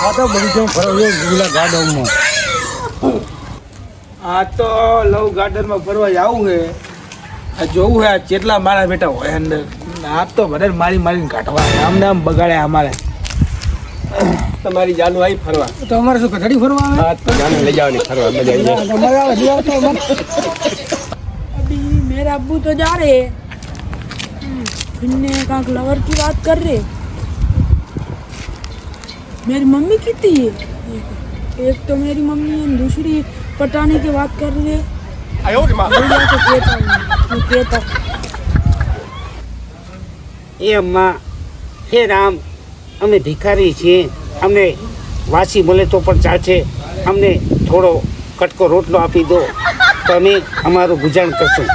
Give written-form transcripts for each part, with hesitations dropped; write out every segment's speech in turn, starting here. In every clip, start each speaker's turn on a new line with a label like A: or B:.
A: આ તો બગીચામાં ફરવા ગુલા ગાર્ડનમાં. આ તો લવ ગાર્ડનમાં ફરવા જવું છે. આ જોવું છે આ કેટલા મારા બેટા હોય અંદર. આ તો બધા મારીને કાઢવા આમને આમ બગાડે અમારે.
B: તમારી જાન આવી ફરવા
A: તો અમારે શું કથડી ફરવા આવે?
B: હા તો જાને લઈ જવાની ફરવા મજા આવી જાય.
A: અમારે આવે લઈ આવતો અમારે.
C: अभी मेरे अब्बू तो जा रहे हैं फिरने का लवर की बात कर रहे मेरी मम्मी कितनी है एक तो मेरी मम्मी है दूसरी पटाने की बात कर रही है
D: એ અમ્મા હે રામ અમે ભિખારી છીએ અમને વાસી મળે તો પણ ચાલશે અમને થોડો કટકો રોટલો આપી દો તો અમે અમારું ગુજરાન કરશું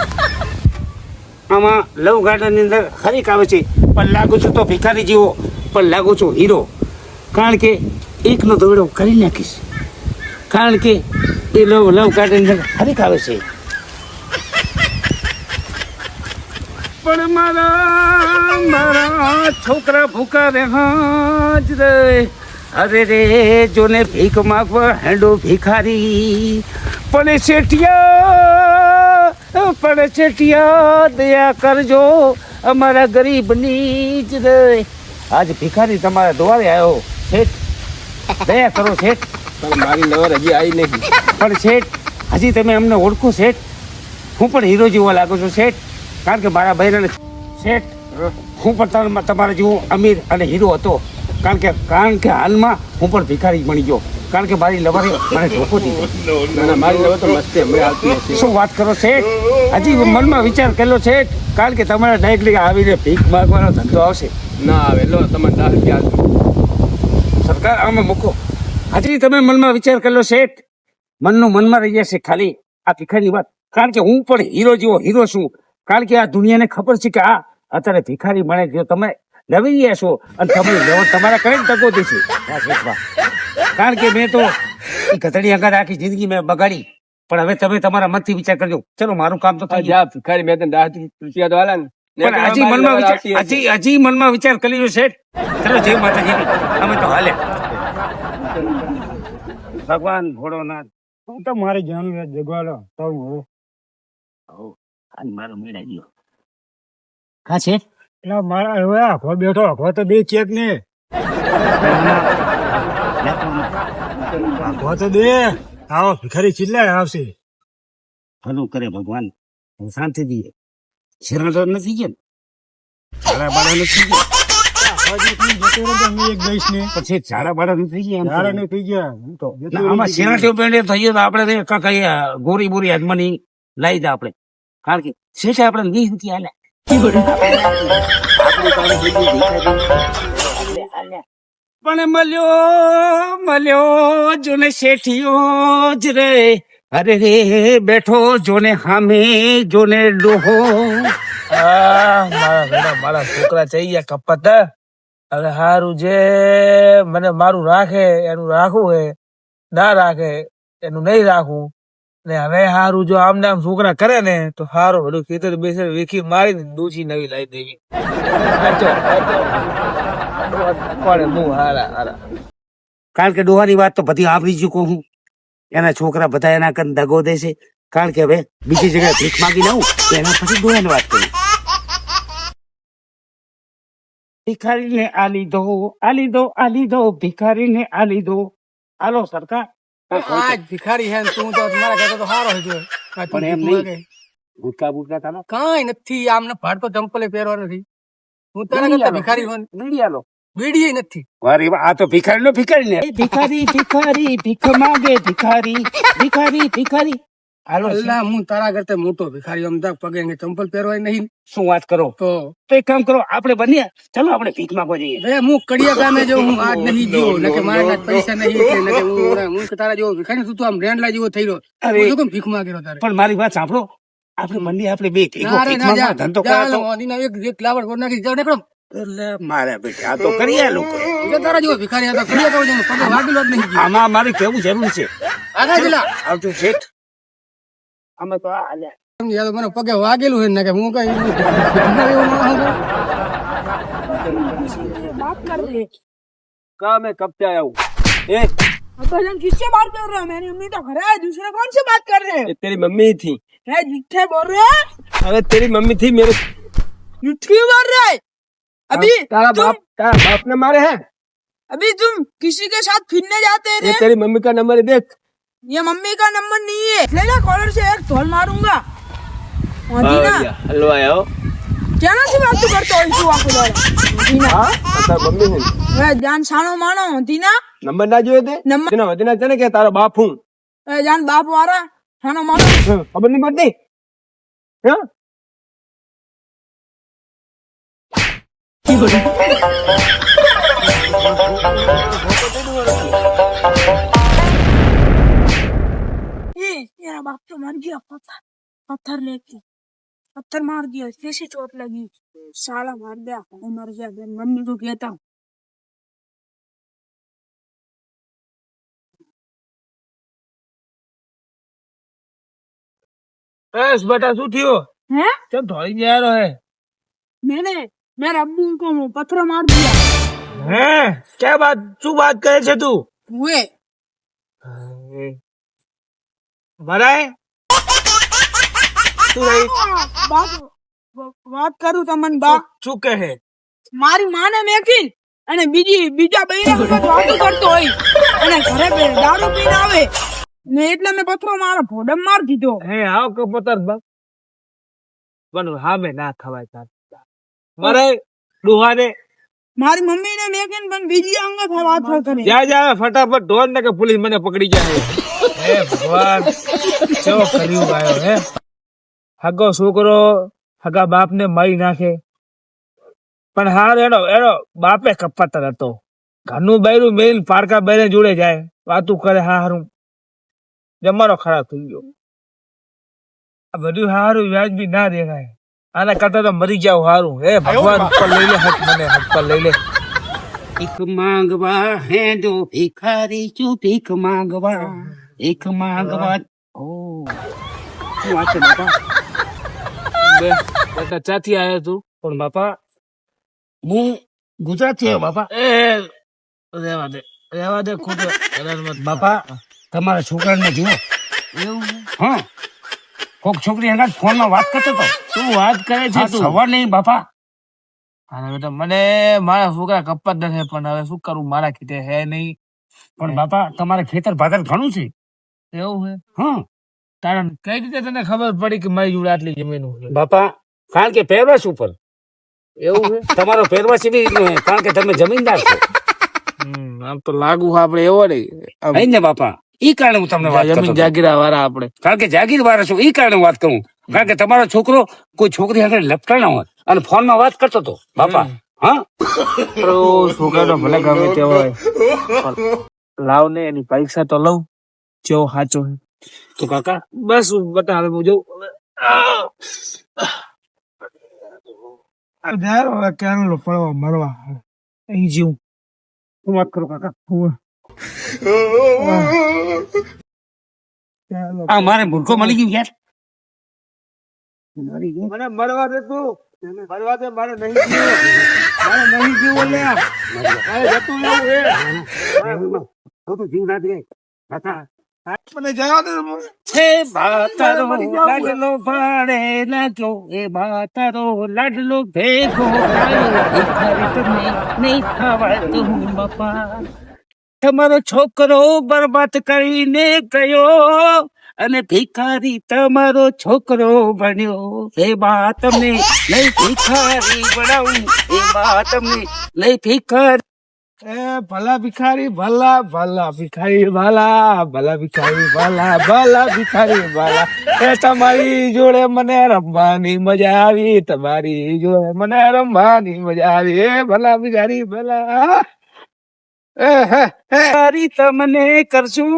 D: આમાં લવ ગાર્ડનની અંદર હરેક આવે છે પણ લાગુ છું તો ભિખારી જેવો પણ લાગુ છું હીરો કારણ કે એકનો દોડો કરી નાખીશ કારણ કે એ લવ ગાર્ડનની અંદર હરેક આવે છે પણ મારા છોકરા ભૂખા રે હાજ રે અરે રે જોને ભીખ માગવા હેંડો ભિખારી પણ શેઠિયા દયા કરજો અમારા ગરીબની જ રે આજ ભિખારી તમારા દ્વારે આવ્યો શેઠ દયા કરો શેઠ.
B: પણ મારી લવર હજી આવી નહીં.
D: પણ શેઠ હજી તમે અમને ઓળખો શેઠ હું પણ હીરો જેવો લાગુ છું શેઠ કારણ કે મારા બહેરાને શેઠ હું પણ તમારા જેવો અમીર અને હીરો હતો કારણ કે હાલમાં હું પણ ભિખારી બની ગયો કારણ કે મારી લવરે મને ધોકો દીધો.
B: મારી લવર તો મસ્તી હમણાં આવતી હશે.
D: શું વાત કરો શેઠ હજી મનમાં વિચાર કરેલો શેઠ કારણ કે તમારા ડાયરેક્ટલી આવીને ભીખ માગવાનો ધંધો આવશે
B: ના આવે લો તમને 10 રૂપિયા
D: સરકાર આમાં મૂકો હજી તમે મનમાં વિચાર કરેલો શેઠ મનમાં રહી જશે ખાલી આ ભિખારીની વાત કારણ કે હું પણ હીરો જેવો હીરો છું કારણ કે આ દુનિયાને ખબર છે કે આ અત્યારે ભિખારી મળે જો તમે લવી રહ્યા છો અને તમે તમારા કરે તકો દેશે કારણ કે મેં તો એ ગધડી આગળ આખી જિંદગી મેં બગાડી પણ હવે તમે તમારા મનથી વિચાર કરજો ચલો મારું કામ તો થઈ
B: જા ભિખારી મેં તને 10 રૂપિયા તો આલા ને
D: પણ હજી મનમાં વિચાર કરી લો શેઠ ચલો જય માતાજી અમે તો હાલે ભગવાન ભોળોનાથ
A: હું તો મારી જાન જગવાડો તો હું
D: મારો મેળા ગયો કા છે
A: એટલે મારા હવે આખો બેઠો આખો તો બે ચેક ને આખો તો દે આવો ભિખારી ચિલ્લાય આવશે
D: ભલું કરે ભગવાન શાંતિ દઈએ શેરા તો નથી ગયા ઝાડા બાડા નથી ગયા પછી ઝાડા બાડા નથી ગયા આમાં શેરા પેડે થઈએ તો આપણે કઈ ગોરી બોરી હાથમાં લાવી દે આપણે કારણ કે શેઠે આપણે નહીં નથી હાલે પણ મળ્યો જોને શેઠિયો જ રે અરે રે બેઠો જોને હામે જોને ડોહો
A: મારા છોકરા થઈ ગયા કપત હવે હારું જે મને મારું રાખે એનું રાખવું હે ના રાખે એનું નહીં રાખવું ને હવે હારું જો આમ નામ છોકરા કરે ને તો હારું બધું ખેતર બેસે વેખી મારીને દૂચી નવી લાવી દેવી
D: કારણ કે ડોહાની વાત તો બધી આપી ચૂકો હું એના છોકરા બધા એના કન દગો દેશે કારણ કે હવે બીજી જગ્યાએ ભીખ માંગી લઉં એના પછી ડોહાની વાત કરું ભિખારીને આ લીધો ભિખારીને આ લીધો હાલો સરકાર
A: ભિખારી હે તું તો મારા ઘરે તો હારો હજો
D: પણ એમ નહીં ગુટકા બુટકા તાનો
A: કાંઈ નથી આમને ભાડ તો ચંપલે પહેરવા નથી હું તારા કરતા ભિખારી હોન
D: બીડી આલો
A: બીડી નથી
D: વારે આ તો ભિખારી નો ભિખારી ને ભિખારી ભીખ માંગે ભિખારી હાલો
A: અલ્લાહ હું તારા કરતા મોટો ભિખારી અમદાવાદ પગે ચંપલ પહેરવાય નહીં
D: શું વાત કરો
A: તો
D: એક કામ કરો આપણે બનીએ ચલો આપણે ભીખ માંગવા જઈએ
A: હું કડિયા ગામે જો હું આજ નહીં જો ને કે મારા પૈસા નહીં ને કે હું તારા જેવો ભિખારી તું તો આમ રેંડલા જેવો થઈ રહ્યો હું કેમ ભીખ માંગેલો તારે
D: પણ મારી વાત સાંભળો આપણે મંડી આપણે બે ધંધો કરો
A: એક લાવડ કોર નાખી જાવ નીકળો
D: એટલે મારા બેટા આ તો કરી આ લોકો
A: તારા જેવો ભિખારી હતો કડિયા ગાવ જેવો પગે વાગેલો જ નહીં
D: આમાં મારે કેવું જરૂર છે
A: આગળ જલા
D: આવતું શેઠ અમે તો આ
A: મને પગે વાગેલું હોય ને કે હું કઈ
C: बात कर रहे
B: કા મેં કબ से आया हूँ
C: अब्बाजान किससे बात कर रहे हो? मेरी अम्मी तो घर है, दूसरे कौन से बात कर रहे हैं?
B: ये तेरी मम्मी थी।
C: है झूठे बोल रहे हैं?
B: अरे तेरी मम्मी थी मेरे।
C: झूठ क्यों बोल रहे हैं? अभी
B: तारा बाप ने मारे हैं।
C: अभी तुम किसी के साथ फिरने जाते
B: ये
C: थे?
B: तेरी मम्मी का नंबर है, देख।
C: ये मम्मी का नंबर नहीं है। लेला कॉलर से एक धोल मारूंगा। मदीना
B: हलवा आओ।
C: क्या ना सी बात करते हो इस वाको द्वारा? मदीना
B: हाँ अच्छा मम्मी है।
C: ए जान सानो मानो मदीना
B: नंबर ना जोए थे।
C: नंबर
B: मदीना मदीना चने के तारा बाप हूँ।
C: ए जान बाप वारा सानो मानो
B: खबर नहीं पड़ती। हाँ
C: ये मेरा बाप तो मर गया। पत्थर लेके पत्थर मार दिया, कैसे चोट लगी? साला मार दिया, वो मर गया। मैं मम्मी को कहता हूँ।
A: बस बेटा શું થયો?
C: हैं?
A: કેમ ધોઈ जा रहा है?
C: मैंने मेरे अब्बू को पत्थर मार दिया।
A: हैं? क्या बात શું વાત કરે છે તું?
C: हुए
A: મરાય? શું રહી?
C: વાત કરું તમને બા.
A: શું કહે?
C: મારી માને મેકીન અને બીજા બૈરા સાથે વાતો કરતો હોય અને ઘરે દારૂ પીને આવે ને એટલે મેં પથરો મારો ભોડમ માર દીધો.
A: હે આવ કપતર બા પણ હામે ના ખવાય તાર મરાય ડુહાને.
C: મારી મમ્મીને મેકીન પણ બીજી અંગે વાત કરે.
A: જા જા ફટાફટ ઢોર ને કે પોલીસ મને પકડી જાય. હે ભગવાન કેવો કર્યું આયો હે. હગો છોકરો હગા બાપ ને મારી નાખે પણ હાર એનો બાપે કપતર હતો. ઘરનું બૈરું મેલ પારકા બૈરે જોડે જાય વાતું કરે. હારું જમારો ખરાબ થઈ ગયો. આ બધું હારું વ્યાજબી ના દેખાય. આના કરતા તો મરી જાવ હારું. હે ભગવાન ઉપર લઈ લે હક, મને હક પર લઈ લે.
D: ભીખ માંગવા હે જો ભિખારી છું, ભીખ માંગવા ભીખ માંગવા. ઓ શું વાત છે બાપા?
A: બેટા ચાથી આવ્યો તું?
D: પણ બાપા હું ગુજરાતી આવ્યો બાપા.
A: એ રેવા દે ખોટો હેરાન મત.
D: બાપા તમારા છોકરાને જુઓ.
A: એવું
D: હા કોક છોકરી એના ફોનમાં વાત કરતો હતો.
A: શું વાત કરે છે તું?
D: સવાર નહીં બાપા.
A: હા બેટા મને મારા છોકરા કપત નથી પણ હવે શું કરું, મારા કીધે હે નહીં.
D: પણ બાપા તમારે ખેતર ભાતર ઘણું છે.
A: એવું હે?
D: હા
A: તારા કઈ રીતે તને ખબર પડી કે મારી જોડે આટલી જમીન છે?
D: બાપા કારણ કે પહેરવાશ ઉપર
A: એવું હે?
D: તમારો પહેરવાશ એવી કારણ કે તમે જમીનદાર છો.
A: આમ તો લાગુ આપડે એવો નહીં
D: નહીં ને બાપા, ઈ કારણે હું તમને વાત
A: જમીન
D: કરતો હતો.
A: જાગીરા વાળા આપડે.
D: કારણ કે જાગીર વાળા છો ઈ કારણે વાત કરું. કારણ કે તમારો છોકરો કોઈ છોકરી સાથે લપટા ના હોય અને ફોનમાં વાત કરતો હતો બાપા. હા
A: છોકરા ભલે ગમે તે હોય લાવ ને એની પરીક્ષા તો લઉં જેવો સાચો હે.
D: તો કાકા
A: બસ બતા હવે હું જઉં. હવે ક્યાં પડવા મરવા અહીં જીવું.
D: હું વાત કરું કાકા. આ મારે ભૂલકો મળી ગયું યાર.
A: મને મળવા દે તું. મળવા દે. મારે નહીં જીવું લે. મારે જતું રહેવું હે.
D: જીવ ના દે કાકા.
A: મને જવા દે.
D: છે બાતારો લાડલો ભાડે લાગ્યો, એ બાતારો લાડલો ભેગો આવ્યો, ભિખારી તમને નહીં ખાવાતું બાપા. તમારો છોકરો બરબાદ કરીને ગયો અને ભિખારી તમારો છોકરો બન્યો. એ બા તમને નહીં ભિખારી બનાવું, એ બા તમને નહીં ભિખારી.
A: એ ભલા ભિખારી ભલા ભલા ભિખારી ભલા ભલા ભિખારી ભલા ભલા ભિખારી ભલા. એ તમારી જોડે મને રમવાની મજા આવી, તમારી જોડે મને રમવાની મજા આવી. એ ભલા ભિખારી ભલા.
D: ભિખારી તમને કરશું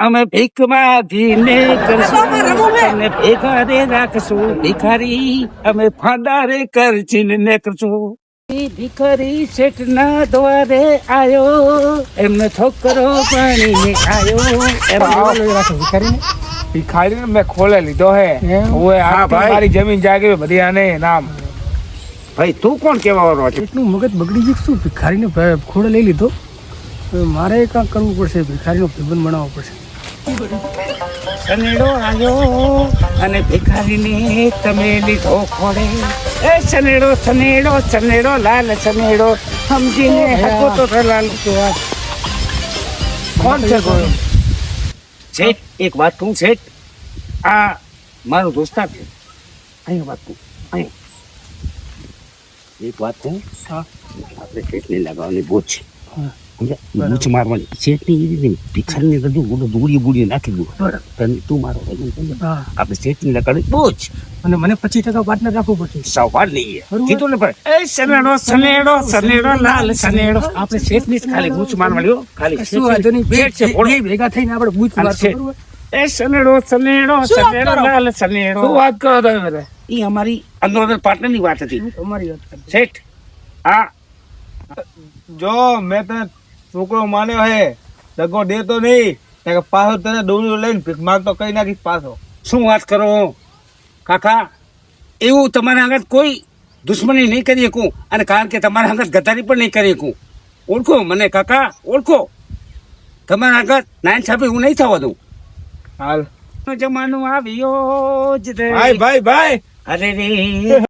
D: અમે ભીખ માંગીને કરશું, તમને ભેગા રે રાખશું ભિખારી અમે ફાંડારે કરચીને કરશું. ભિખારી શેઠ ના દ્વારે આયો, એમનો છોકરો પાણીને આયો.
A: ભિખારી મેં ખોલે લીધો હે. હું મારી જમીન જાગી બધી આને નામ.
D: ભાઈ તું કોણ કેવા વાળો છે?
A: એટલું મગજ બગડી ગયું શું? ભિખારીને ખોડે લઈ લીધો.
E: મારે કાંક કરવું પડશે, ભિખારીનો ભાઈબંધ બનાવવો પડશે.
D: સનેડો આવ્યો અને ભિખારીને તમે લીધો ખોડે. એ સનેડો સનેડો સનેડો લાલ સનેડો સમજીને હકો તો લાલ. કોણ છે કોઈ? શેઠ એક વાત કહું શેઠ, આ મારો દોસ્તાર છે. અહીંયા વાત કહું, અહીંયા એક વાત કહું.
E: હા.
D: આપણે શેઠને લગાવવાની બોજ છે.
E: હા.
D: બૂચ મારવાની શેઠની એવી રીતે ભિખારીને બધું દોડી બુડી નાખી દઉં. તને તું મારો
E: હા.
D: આપણે શેઠની લગાડી બોજ
E: અને મને 25% પાર્ટનર રાખવું પડશે.
D: સવાલ નહીં
E: બરોબર.
D: કીધું ને પણ એ સનેડો સનેડો સનેડો લાલ સનેડો આપણે શેઠની જ ખાલી બૂચ મારવાની હો. ખાલી
E: શું વાંધો નહીં,
D: શેઠ છે ભોળો.
E: બે ભેગા થઈને આપણે બૂચ
D: અને
E: મારશું,
D: શેઠ.
E: બરોબર?
D: એ સનેડો સનેડો
C: શું વાત
D: સનેડો
C: કરો?
D: લાલ સનેડો.
A: શું વાત કરો તમે બધા?
D: એ અમારી અંદર પાર્ટનરની વાત હતી
E: હું તમારી વાત કરું.
D: શેઠ. આ
A: જો મેં તને છોકરો માન્યો હે, દગો દેતો નહીં, કે પાછો તને ડોલીઓ લઈને ભીખ માંગતો કઈ નાખી પાછો.
D: શું વાત કરો કાકા, એવું તમારા આગળ કોઈ દુશ્મની નહીં કરી શકું, અને કારણ કે તમારા આગળ ગદ્દારી પણ નહીં કરી શકું. ઓળખો મને કાકા, ઓળખો. તમારા આગળ નાયન સાહેબ હું નહીં થવા દઉં.
A: હાલ
D: જમાનો આવ્યો જ રે.
A: ભાઈ ભાઈ ભાઈ
D: અરે રે